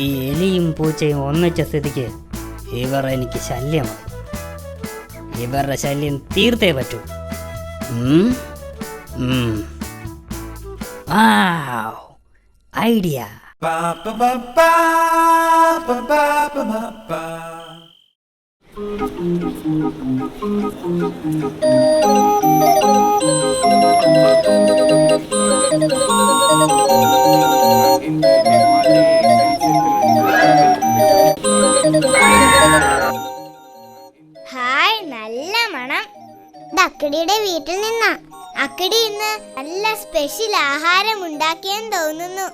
ഈ എലിയും പൂച്ചയും ഒന്നിച്ച സ്ഥിതിക്ക് ഇവർ എനിക്ക് ശല്യമായി. ഇവരുടെ ശല്യം തീർത്തേ പറ്റൂ. ഐഡിയ. ഹായ്, നല്ല മണം. അക്കിടിയുടെ വീട്ടിൽ നിന്നാ. അക്കിടി ഇന്ന് നല്ല സ്പെഷ്യൽ ആഹാരം ഉണ്ടാക്കിയെന്ന് തോന്നുന്നു.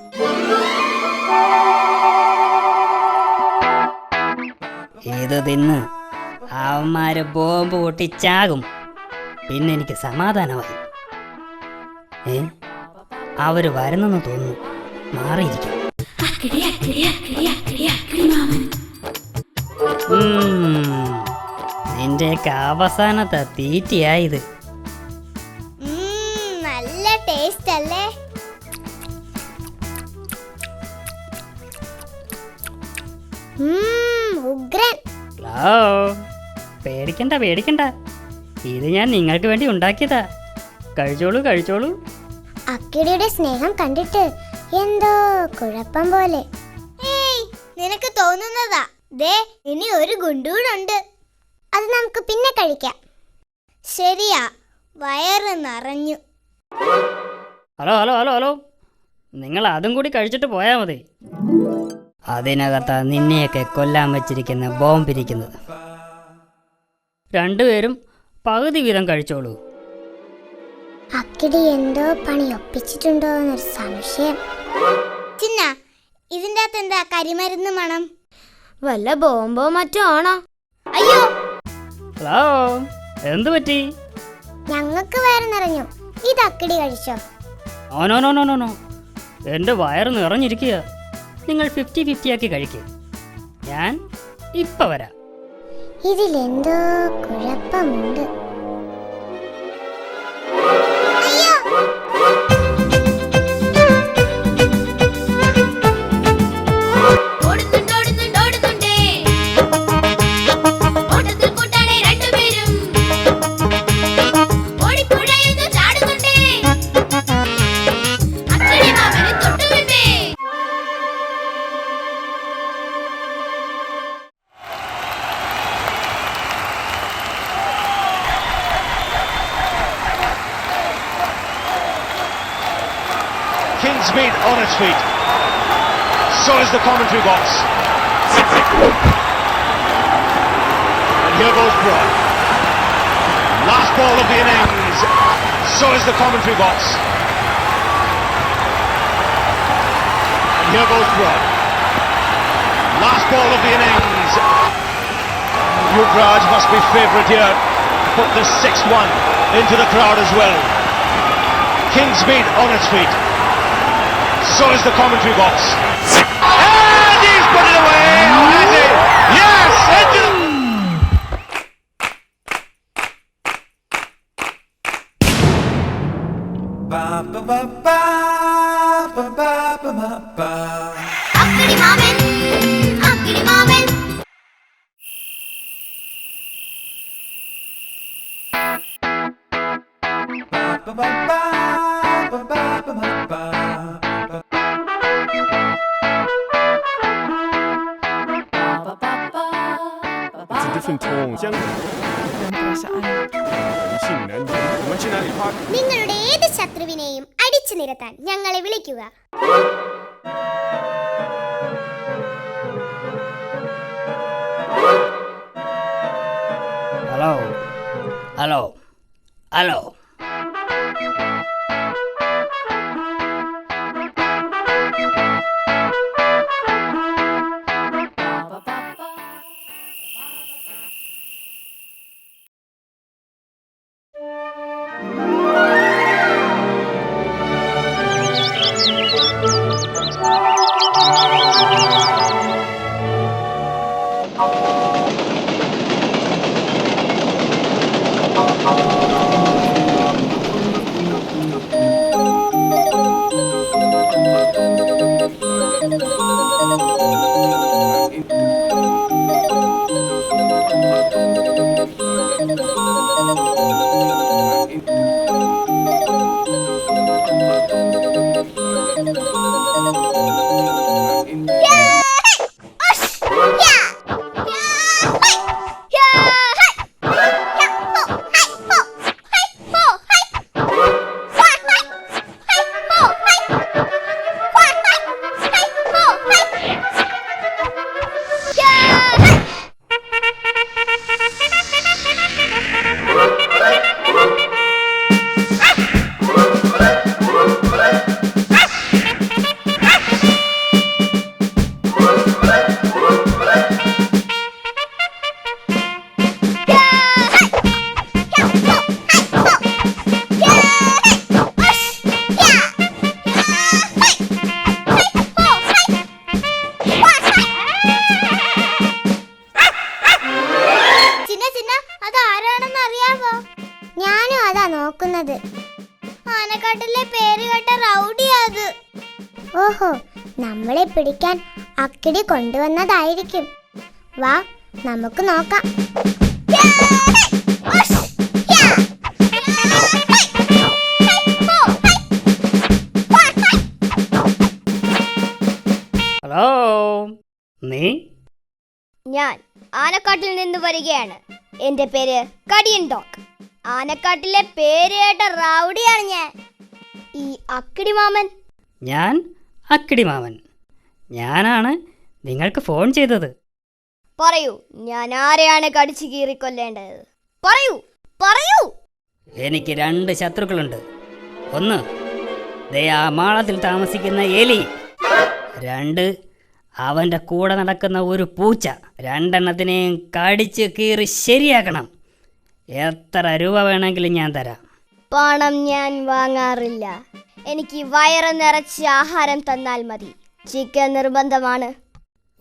ഇത് തിന്ന് അവന്മാര് ബോംബ് പൊട്ടിച്ചാകും. പിന്നെ എനിക്ക് സമാധാനമായി. അവര് വരുന്നെന്ന് തോന്നുന്നു. മാറിയിരിക്കും. നിന്റെയൊക്കെ അവസാനത്തെ തീറ്റയായത്. നല്ല ടേസ്റ്റ് അല്ലേ? ഉഗ്രൻ. പേടിക്കണ്ട പേടിക്കണ്ട, ഇത് ഞാൻ നിങ്ങൾക്ക് വേണ്ടി ഉണ്ടാക്കിയതാ. കഴിച്ചോളൂ കഴിച്ചോളൂ. അക്കിടിയുടെ സ്നേഹം കണ്ടിട്ട് എന്തോ കുഴപ്പം പോലെ. നിനക്ക് തോന്നുന്നതാ. ദേ, ഇനി ഒരു ഗുണ്ടൂടുണ്ട്. അത് നമുക്ക് പിന്നെ കഴിക്കാം. ശരിയാ, വയറ് നിറഞ്ഞു. ഹലോ ഹലോ ഹലോ ഹലോ, നിങ്ങൾ അതും കൂടി കഴിച്ചിട്ട് പോയാൽ മതി. അതിനകത്താ നിന്നെയൊക്കെ കൊല്ലാൻ വെച്ചിരിക്കുന്ന ബോംബിരിക്കുന്നത്. രണ്ടുപേരും പകുതി വീതം കഴിച്ചോളൂ. അക്കിടി എന്തോ പണി ഒപ്പിച്ചിട്ടുണ്ടോ എന്നൊരു സംശയം. ചിന്ന, ഇതിൻ്റെ അകത്ത് എന്താ കരിമരുന്ന് മണം? വല്ല ബോംബോ മറ്റോ ആണോ? അയ്യോ, ഹലോ, എന്തു പറ്റി? ഞങ്ങൾക്ക് വയറ് നിറഞ്ഞു. ഇത് അക്കിടി കഴിച്ചോ? No no no no no, എൻ്റെ വയറ് നിറഞ്ഞിരിക്കുക. നിങ്ങൾ 50-50 ആക്കി കഴിക്കുക. ഞാൻ ഇപ്പം വരാം. ഇതിലെന്തോ കുഴപ്പമുണ്ട്. Kingsmead on its feet. So is the commentary box. And here goes Broad. Last ball of the innings. So is the commentary box. And here goes Broad. Last ball of the innings. Yuvraj must be favourite here. Put the 6-1 into the crowd as well. Kingsmead on its feet. So is the commentary box. And he's put it away! Oh, has he? Yes! Akkadi Mamen! Akkadi Mamen! നിങ്ങളുടെ ഏത് ശത്രുവിനെയും അടിച്ചു നിരത്താൻ ഞങ്ങളെ വിളിക്കുക. Hello hello hello. ഓഹോ, നമ്മളെ പിടിക്കാൻ അക്കിടി കൊണ്ടുവന്നതായിരിക്കും. വാ, നമുക്ക് നോക്കാം. ഹലോ, നീ? ഞാൻ ആനക്കാട്ടിൽ നിന്ന് വരികയാണ്. എന്റെ പേര് കടിയൻ ഡോഗ്. ആനക്കാട്ടിലെ പേര് കേട്ട റൗഡിയാണ് ഞാൻ. ഈ അക്കിടി മാമൻ? ഞാൻ അക്കിടി മാമൻ. ഞാനാണ് നിങ്ങൾക്ക് ഫോൺ ചെയ്തത്. പറയൂ, ഞാൻ ആരെയാണ് കടിച്ചു കീറിക്കൊല്ലേണ്ടത്? പറയൂ പറയൂ. എനിക്ക് 2 ശത്രുക്കളുണ്ട്. ഒന്ന്, ദേ ആ മാളത്തിൽ താമസിക്കുന്ന എലി. 2, അവൻ്റെ കൂടെ നടക്കുന്ന ഒരു പൂച്ച. 2 എണ്ണത്തിനെയും കടിച്ച് കീറി ശരിയാക്കണം. എത്ര രൂപ വേണമെങ്കിലും ഞാൻ തരാം. പണം ഞാൻ വാങ്ങാറില്ല. എനിക്ക് വയറ് നിറച്ച് ആഹാരം തന്നാൽ മതി. ചിക്കൻ നിർബന്ധമാണ്.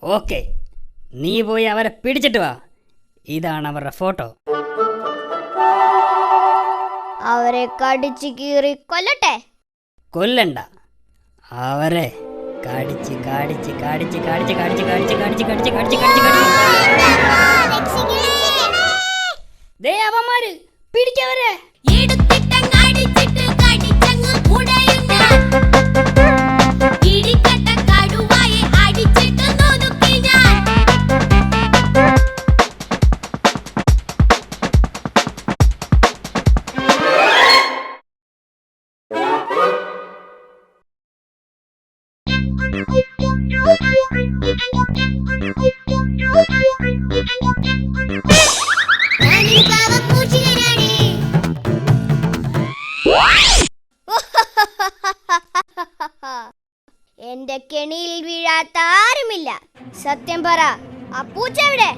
ഓക്കെ, നീ പോയി അവരെ പിടിച്ചിട്ട് വാ. ഇതാണ് അവരുടെ ഫോട്ടോ. അവരെ കടിച്ചു കീറി കൊല്ലട്ടെ? കൊല്ലണ്ട, അവരെ കടിച്ച് കടിച്ച് കടിച്ച് കടിച്ച് കടിച്ച് കടിച്ച് കടിച്ച് കടിച്ച് കടിച്ച് കടിച്ച് കടിച്ച് ദേ അവന്മാര് പിടിക്കവരെ. എന്റെ കെണിയിൽ വീഴാത്ത ആരുമില്ല. സത്യം പറ, ആ പൂച്ച എവിടെ?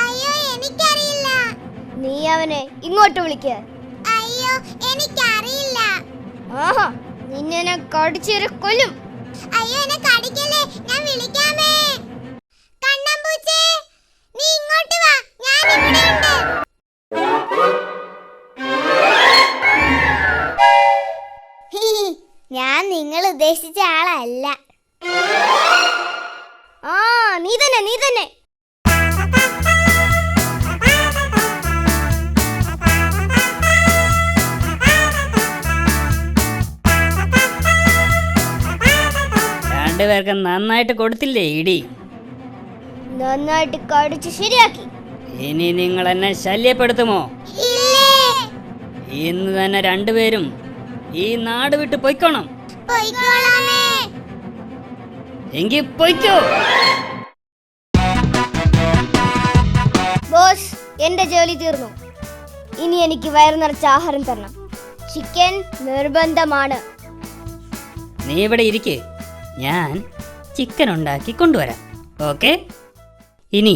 അയ്യോ, എനിക്കറിയില്ല. നീ അവനെ ഇങ്ങോട്ട് വിളിക്ക്. അയ്യോ, എനിക്കറിയില്ല. ആഹാ, നിന്നെ ഞാൻ കടിച്ചേറി കൊല്ലും. അയ്യോ, എന്നെ കടിക്കല്ലേ, ഞാൻ വിളിക്കാമേ. കണ്ണമ്പൂച്ചേ, നീ ഇങ്ങോട്ട് വാ, ഞാൻ ഇവിടെയുണ്ട്. ഞാൻ നിങ്ങൾ ഉദ്ദേശിച്ച ആളല്ല. ആ, നീ തന്നെ നീ തന്നെ. രണ്ടുപേർക്ക് നന്നായിട്ട് കൊടുത്തില്ലേ ഇടി? നന്നായിട്ട് കടിച്ച് ശരിയാക്കി. ഇനി നിങ്ങൾ എന്നെ ശല്യപ്പെടുത്തുമോ? ഇന്ന് തന്നെ 2 പേരും ഈ നാട് വിട്ട് പൊയ്ക്കോണം. എങ്കിൽ പൊയ്ക്കോ. ബോസ്, എന്റെ ജോലി തീർന്നു. ഇനി എനിക്ക് വയറ് നിറച്ച ആഹാരം തരണം. ചിക്കൻ നിർബന്ധമാണ്. നീ ഇവിടെ ഇരിക്ക്, ഞാൻ ചിക്കൻ ഉണ്ടാക്കി കൊണ്ടുവരാം. ഓക്കെ? ഇനി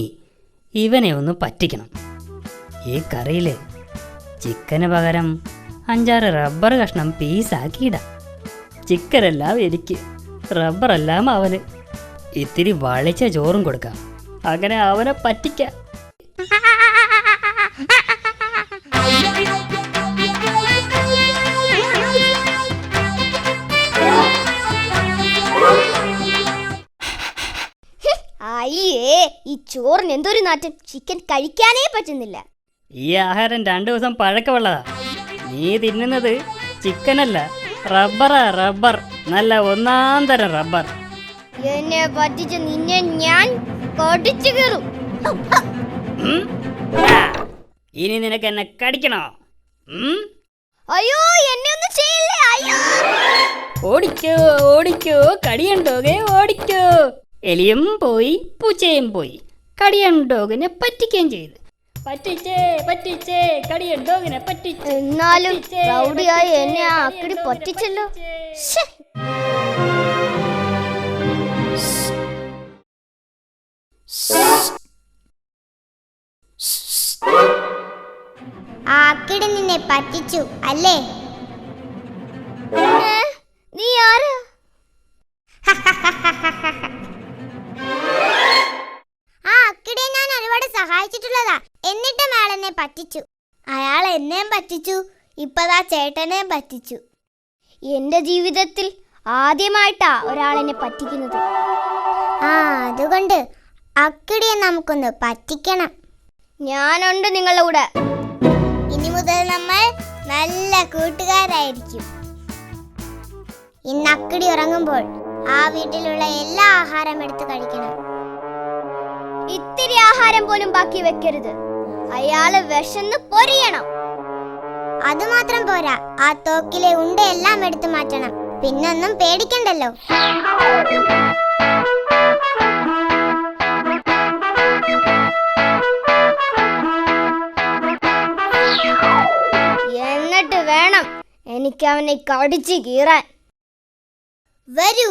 ഇവനെ ഒന്ന് പറ്റിക്കണം. ഈ കറിയിൽ ചിക്കന് പകരം 5-6 റബ്ബർ കഷ്ണം പീസാക്കിയിടാം. ചിക്കനെല്ലാം എനിക്ക്, റബ്ബറെല്ലാം അവന്. ഇത്തിരി വളിച്ച ചോറും കൊടുക്കാം. അങ്ങനെ അവനെ പറ്റിക്കാം. അയ്യേ, ഈ ചോറിന് എന്തൊരു നാറ്റം. ചിക്കൻ കഴിക്കാനേ പറ്റുന്നില്ല. ഈ ആഹാരം 2 ദിവസം പഴക്കമുള്ളതാ. നീ തിന്നുന്നത് ചിക്കനല്ല, റബ്ബറാ. റബ്ബർ, നല്ല 1-ാം തരം റബ്ബർ. എന്നെ പറ്റിച്ച് നിന്നെ ഞാൻ കടിച്ചു കീറും. ഇനി നിനക്ക് എന്നെ കടിക്കണോ? അയ്യോ, എന്നെ ഒന്നും ചെയ്യില്ലേ. അയ്യോ, ഓടിക്കോ ഓടിക്കോ, കടിയണ്ടോകെ ഓടിക്കോ. എലിയും പോയി, പൂച്ചയും പോയി. കടിയണ്ടോകിനെ പറ്റിക്കുകയും ചെയ്തു. പറ്റിച്ചേ പറ്റിച്ചേ, കടിയണ്ടോകിനെ പറ്റിച്ചു. എന്നാലും റൗഡിയായി എന്നെ ആ അക്കിടി പറ്റിച്ചല്ലോ. ശ്ശേ. ആ അക്കിടി നിന്നെ പറ്റിച്ചു അല്ലേ? നീ ആരാ? ആ അക്കിടിയെ ഞാൻ ഒരുപാട് സഹായിച്ചിട്ടുള്ളതാ. എന്നിട്ടും അയാൾ എന്നെ പറ്റിച്ചു. അയാൾ എന്നെയും പറ്റിച്ചു, ഇപ്പതാ ചേട്ടനെയും പറ്റിച്ചു. എന്റെ ജീവിതത്തിൽ ആദ്യമായിട്ടാ ഒരാളെന്നെ പറ്റിക്കുന്നത്. അതുകൊണ്ട് അക്കിടിയെ നമുക്കൊന്ന് പറ്റിക്കണം. ഞാനുണ്ട് നിങ്ങളുടെ കൂടെ. ഇനി മുതൽ നമ്മൾ നല്ല കൂട്ടുകാരായിരിക്കും. ഇന്ന് അക്കിടി ഉറങ്ങുമ്പോൾ ആ വീട്ടിലുള്ള എല്ലാ ആഹാരം എടുത്ത് കഴിക്കണം. ഇത്തിരി ആഹാരം പോലും ബാക്കി വെക്കരുത്. അയാള് വിശന്ന് പൊരിയണം. അതുമാത്രം പോരാ, ആ തോക്കിലെ ഉണ്ടയെല്ലാം എടുത്തു മാറ്റണം. പിന്നൊന്നും പേടിക്കണ്ടല്ലോ. എന്നിട്ട് വേണം എനിക്ക് അവനെ കടിച്ചു കീറാൻ. വരൂ,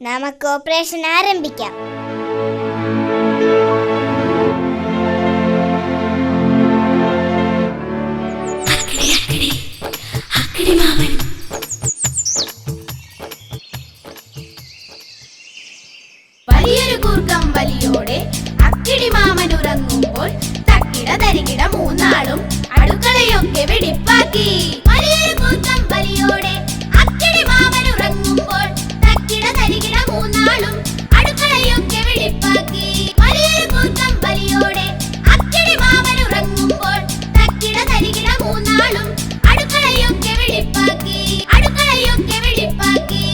നമുക്ക് ഓപ്പറേഷൻ ആരംഭിക്കാം. വലിയൊരു കൂർക്കം വലിയോടെ അക്കിടി മാമൻ ഉറങ്ങുമ്പോൾ തക്കിട തരികിട മൂന്നാളും അടുക്കളയൊക്കെ വെടിപ്പാക്കി. വലിയൊരു കൂർക്കം വലിയോടെ അക്കിടി മാമൻ ഉറങ്ങുമ്പോൾ തക്കിട തരികിട മൂന്നാളും അടുക്കളയൊക്കെ വെടിപ്പാക്കി. വലിയൊരു കൂർക്കം വലിയോടെ അക്കിടി മാമൻ ഉറങ്ങുമ്പോൾ തക്കിട തരികിട മൂന്നാളും അടുക്കളയൊക്കെ വെടിപ്പാക്കി. അടുക്കളയൊക്കെ വെടിപ്പാക്കി.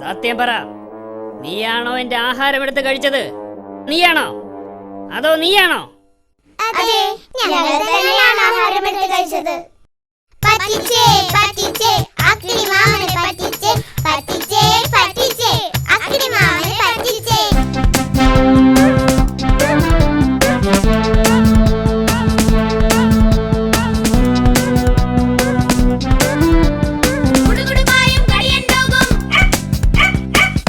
സത്യം പറ, നീയാണോ എന്റെ ആഹാരം എടുത്ത് കഴിച്ചത്? നീയാണോ അതോ നീയാണോ? അതെ, ഞങ്ങൾ തന്നെയാണ് ആഹാരം എടുത്ത് കഴിച്ചത്. പറ്റിച്ചേ പറ്റിച്ചേ അക്കിടി മാമനെ പറ്റിച്ചേ. പറ്റിച്ചേ പറ്റിച്ചേ അക്കിടി മാമനെ പറ്റിച്ചേ. കുടുകുടുമായും കടിയൻ ഡോഗും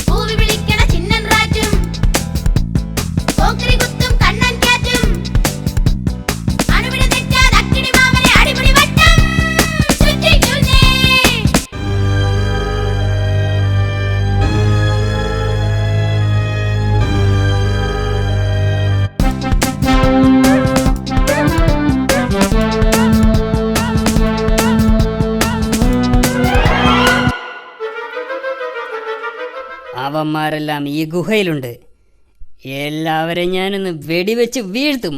പൂവി വിളിക്കണ ചിന്നൻ റാറ്റും പോക്കിരി കുത്തും കണ്ണൻ ക്യാറ്റും അണുവിട തെറ്റാതെ അക്കിടി മാമനെ അടിപൊളി വട്ടം ചുറ്റിക്കുന്നേ. അവന്മാരെല്ലാം ഈ ഗുഹയിലുണ്ട്. എല്ലാവരെയും ഞാനൊന്ന് വെടിവെച്ച് വീഴ്ത്തും.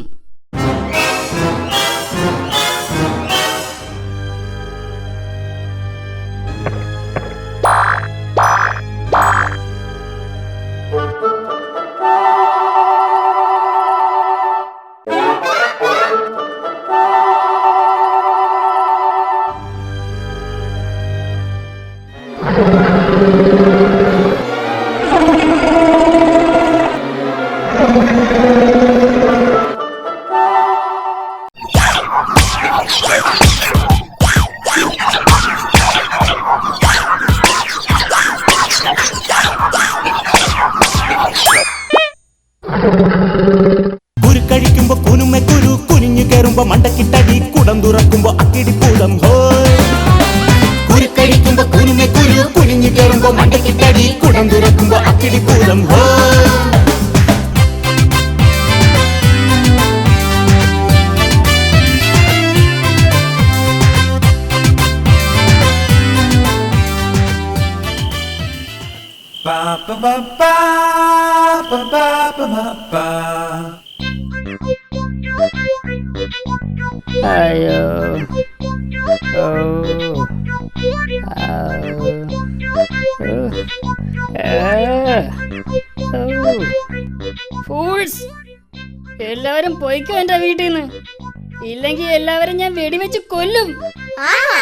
കുരുക്കഴിക്കുമ്പോ കുനുമെ കുരു കുനിഞ്ഞു കയറുമ്പോ മണ്ടക്കിട്ടടി കുടം തുറക്കുമ്പോ അക്കിടിപ്പൂതം ഹോയ്. കുരുക്കഴിക്കുമ്പോ കുനുമെ കുരു കുനിഞ്ഞു കയറുമ്പോ മണ്ടക്കിട്ടടി കുടം തുറക്കുമ്പോ അക്കിടിപ്പൂതം ഹോയ്. Ba ba ba ba ba ba ba ba ba. അയ്യോ, ഓ, ഫൂൾസ്! എല്ലാവരും പോയിക്കോ എന്റെ വീട്ടിൽ നിന്ന്. ഇല്ലെങ്കിൽ എല്ലാവരും ഞാൻ വെടിവെച്ച് കൊല്ലും. ആഹാ,